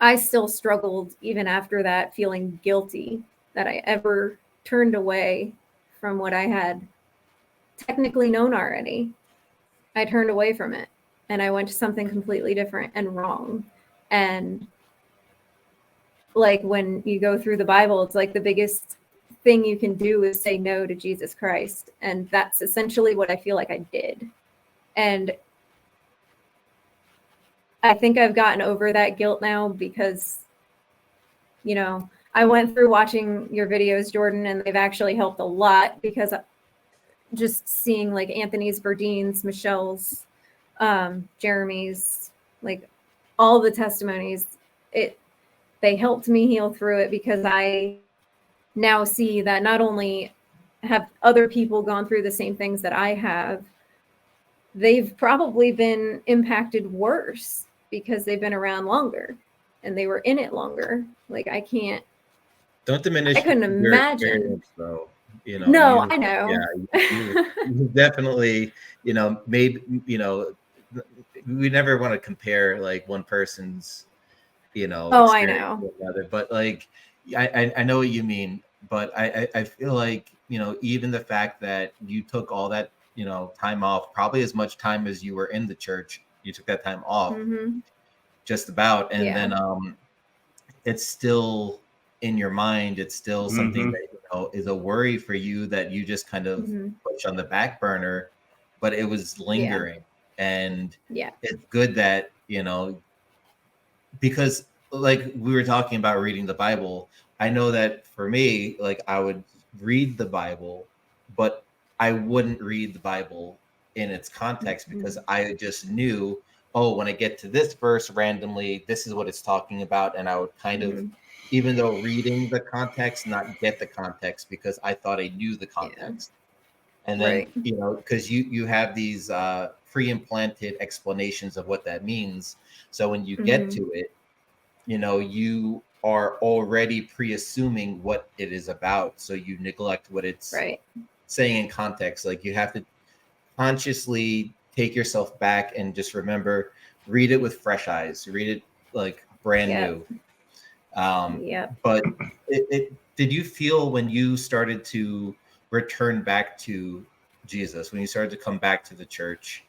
I still struggled even after that, feeling guilty that I ever turned away from what I had technically known already. I turned away from it and I went to something completely different and wrong. And like when you go through the Bible, it's like the biggest thing you can do is say no to Jesus Christ. And that's essentially what I feel like I did. And I think I've gotten over that guilt now because, you know, I went through watching your videos, Jordan, and they've actually helped a lot because just seeing like Anthony's, Verdine's, Michelle's, Jeremy's, like all the testimonies, they helped me heal through it because I now see that not only have other people gone through the same things that I have, they've probably been impacted worse because they've been around longer and they were in it longer. Like I couldn't imagine. Though. No, I know. Yeah, you definitely, maybe, we never want to compare like one person's, Oh, I know. with another, but like, I know what you mean, but I feel like, even the fact that you took all that, time off, probably as much time as you were in the church, you took that time off, just about, and then it's still in your mind. It's still something that is a worry for you that you just kind of push on the back burner, but it was lingering, and it's good that because like we were talking about reading the Bible. I know that for me, like I would read the Bible, but I wouldn't read the Bible in its context because I just knew, oh, when I get to this verse randomly, this is what it's talking about. And I would kind of, even though reading the context, not get the context because I thought I knew the context. And then, because you have these pre-implanted explanations of what that means. So when you get to it, you are already pre-assuming what it is about. So you neglect what it's saying in context. Like you have to consciously take yourself back and just remember, read it with fresh eyes, read it like brand new. But did you feel when you started to return back to Jesus, when you started to come back to the church,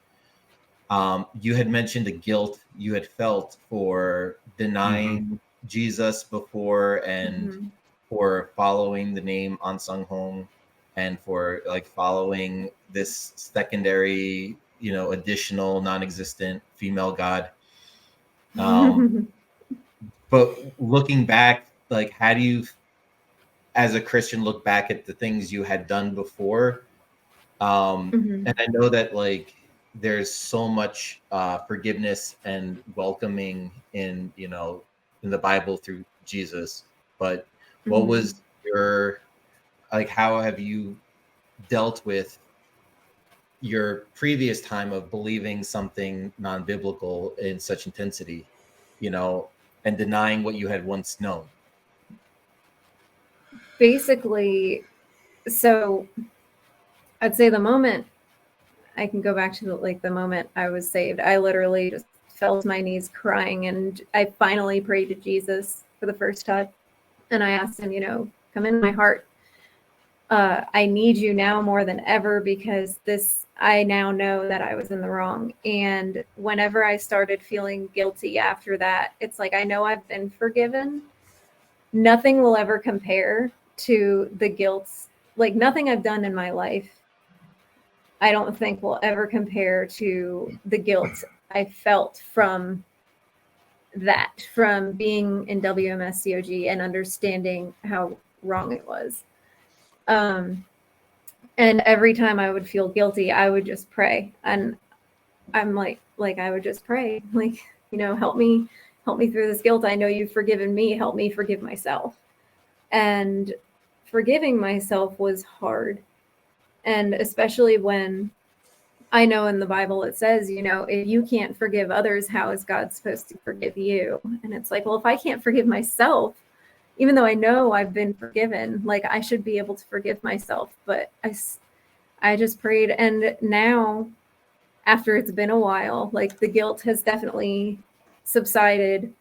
you had mentioned the guilt you had felt for denying Jesus before and for following the name Ahnsahnghong and for like following this secondary, additional non-existent female god. But looking back, like, how do you, as a Christian, look back at the things you had done before? And I know that like there's so much forgiveness and welcoming in the Bible through Jesus, but what was your, like, how have you dealt with your previous time of believing something non-biblical in such intensity, and denying what you had once known? Basically, so I'd say the moment I can go back to the moment I was saved, I literally just fell to my knees crying, and I finally prayed to Jesus for the first time. And I asked him, come in my heart. I need you now more than ever because I now know that I was in the wrong. And whenever I started feeling guilty after that, it's like, I know I've been forgiven. Nothing will ever compare to the guilt. Like nothing I've done in my life, I don't think will ever compare to the guilt I felt from that, from being in WMSCOG and understanding how wrong it was. And every time I would feel guilty, I would just pray. And I'm like I would just pray, like, help me through this guilt. I know you've forgiven me. Help me forgive myself. And forgiving myself was hard. And especially when I know in the Bible it says, if you can't forgive others, how is God supposed to forgive you? And it's like, well, if I can't forgive myself, even though I know I've been forgiven, like I should be able to forgive myself. But I just prayed. And now, after it's been a while, like the guilt has definitely subsided.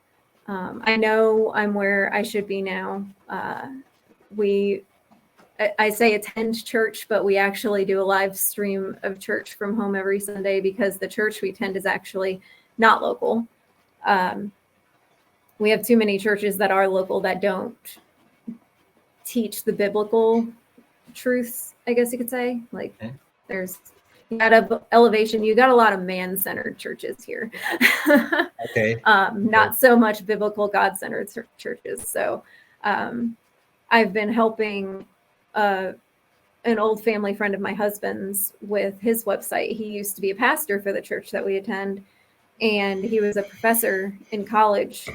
I know I'm where I should be now. I say attend church, but we actually do a live stream of church from home every Sunday because the church we attend is actually not local. We have too many churches that are local that don't teach the biblical truths, I guess you could say. Like there's at Elevation, you got a lot of man-centered churches here. Okay. Not so much biblical God-centered churches. So I've been helping an old family friend of my husband's with his website. He used to be a pastor for the church that we attend, and he was a professor in college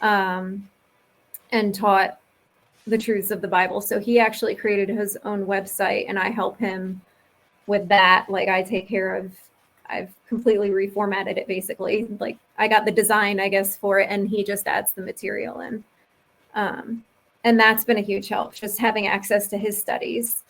and taught the truths of the Bible. So he actually created his own website, and I help him with that. Like I've completely reformatted it basically. Like I got the design, I guess, for it, and he just adds the material in. And that's been a huge help, just having access to his studies.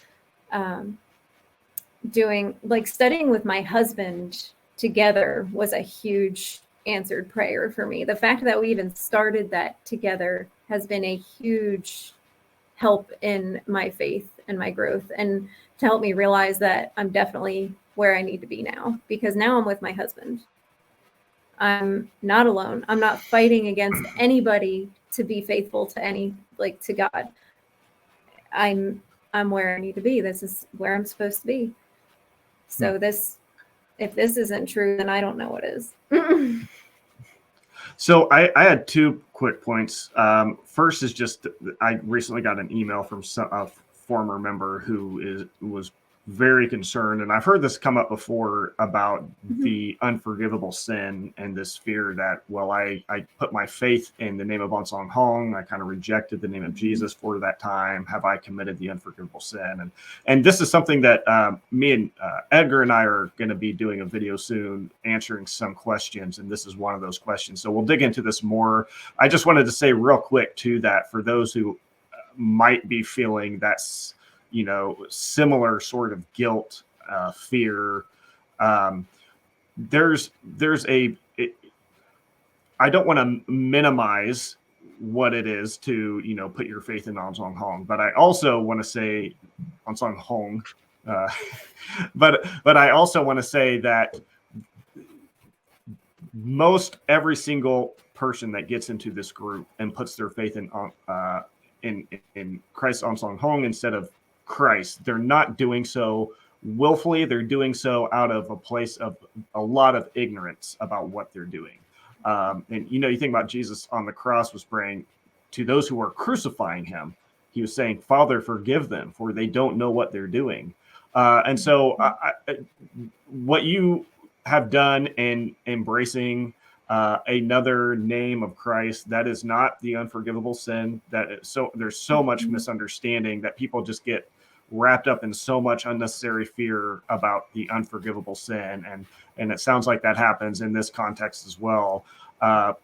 Studying with my husband together was a huge answered prayer for me. The fact that we even started that together has been a huge help in my faith and my growth, and to help me realize that I'm definitely where I need to be now, because now I'm with my husband. I'm not alone. I'm not fighting against anybody to be faithful to to God. I'm where I need to be. This is where I'm supposed to be. So if this isn't true, then I don't know what is. So I had 2 quick points. First is just I recently got an email from a former member who was very concerned, and I've heard this come up before about the unforgivable sin and this fear that, well, I put my faith in the name of Ahnsahnghong. I kind of rejected the name of Jesus for that time. Have I committed the unforgivable sin? And this is something that me and Edgar and I are going to be doing a video soon answering some questions, and this is one of those questions. So we'll dig into this more. I just wanted to say real quick too that for those who might be feeling that's similar sort of guilt, fear. There's I don't want to minimize what it is to, put your faith in Ahnsahnghong, but I also want to say Ahnsahnghong, but I also want to say that most every single person that gets into this group and puts their faith in Christ Ahnsahnghong instead of Christ, they're not doing so willfully. They're doing so out of a place of a lot of ignorance about what they're doing. And you think about Jesus on the cross was praying to those who were crucifying him. He was saying, Father, forgive them, for they don't know what they're doing. And so what you have done in embracing another name of Christ, that is not the unforgivable sin. There's so much misunderstanding that people just get wrapped up in so much unnecessary fear about the unforgivable sin, and it sounds like that happens in this context as well.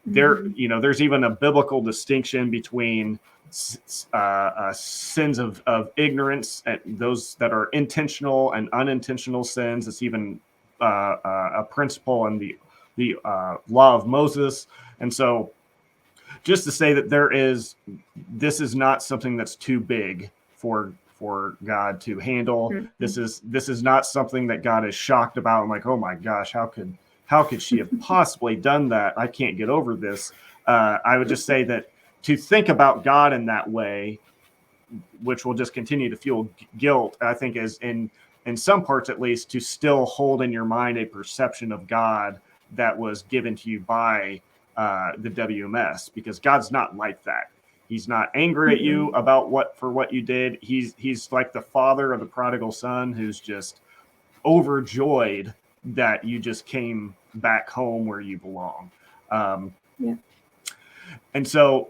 There's even a biblical distinction between sins of ignorance, and those that are intentional and unintentional sins. It's even a principle in the law of Moses. And so just to say that this is not something that's too big for God to handle. This is not something that God is shocked about. I'm like, oh my gosh, how could she have possibly done that? I can't get over this. I would just say that to think about God in that way, which will just continue to fuel guilt, I think is in some parts at least, to still hold in your mind a perception of God that was given to you by the WMS, because God's not like that. He's not angry at you about what you did. He's like the father of the prodigal son who's just overjoyed that you just came back home where you belong. And so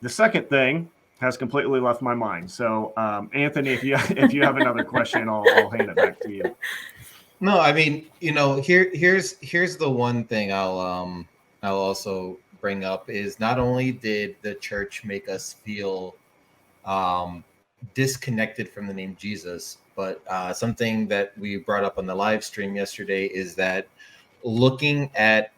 the second thing has completely left my mind. So Anthony, if you have another question, I'll hand it back to you. No, I mean, here's the one thing I'll also bring up is not only did the church make us feel disconnected from the name Jesus, but something that we brought up on the live stream yesterday is that looking at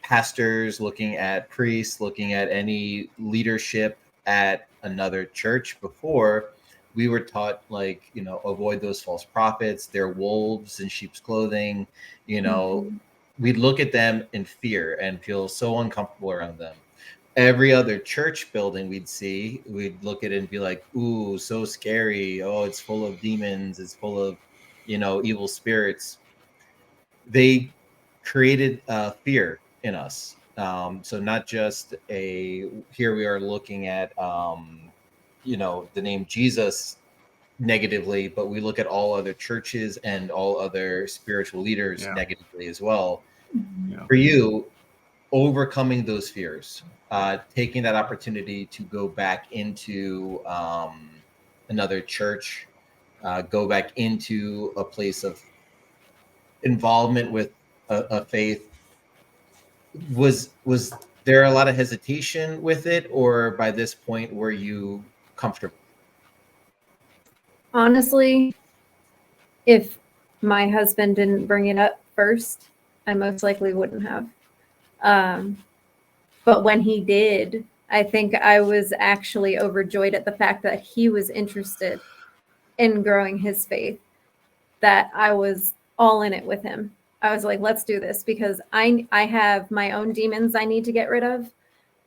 pastors, looking at priests, looking at any leadership at another church before, we were taught, like, you know, avoid those false prophets. They're wolves in sheep's clothing. You know, we'd look at them in fear and feel so uncomfortable around them. Every other church building we'd see, we'd look at it and be like, ooh, so scary. Oh, it's full of demons. It's full of, you know, evil spirits. They created fear in us. So not just here we are looking at, you know, the name Jesus negatively, but we look at all other churches and all other spiritual leaders negatively as well. Yeah. For you, overcoming those fears, taking that opportunity to go back into another church, go back into a place of involvement with a faith, was there a lot of hesitation with it, or by this point were you comfortable? Honestly, if my husband didn't bring it up first, I most likely wouldn't have. But when he did, I think I was actually overjoyed at the fact that he was interested in growing his faith, that I was all in it with him. I was like, let's do this, because I have my own demons I need to get rid of,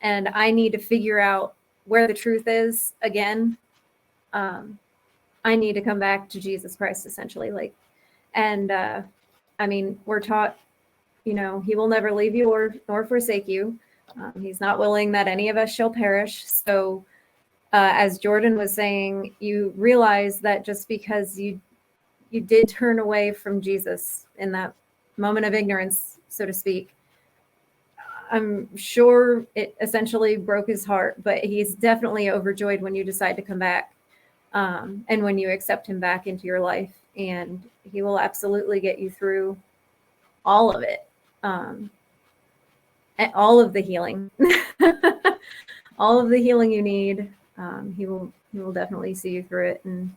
and I need to figure out where the truth is again. I need to come back to Jesus Christ, essentially. Like, and I mean, we're taught, you know, he will never leave you nor forsake you. He's not willing that any of us shall perish. So as Jordan was saying, you realize that just because you did turn away from Jesus in that moment of ignorance, so to speak, I'm sure it essentially broke his heart, but he's definitely overjoyed when you decide to come back, and when you accept him back into your life, and he will absolutely get you through all of it, and all of the healing, all of the healing you need. He will definitely see you through it, and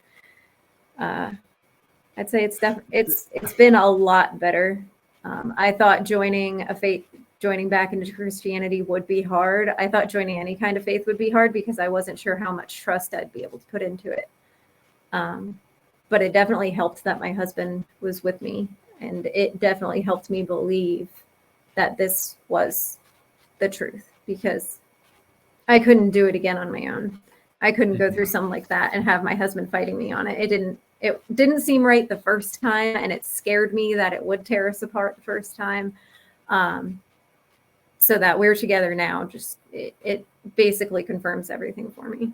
I'd say it's been a lot better. I thought joining back into Christianity would be hard. I thought joining any kind of faith would be hard because I wasn't sure how much trust I'd be able to put into it. But it definitely helped that my husband was with me, and it definitely helped me believe that this was the truth, because I couldn't do it again on my own. I couldn't go through something like that and have my husband fighting me on it. It didn't seem right the first time, and it scared me that it would tear us apart the first time. So that we're together now, just it basically confirms everything for me.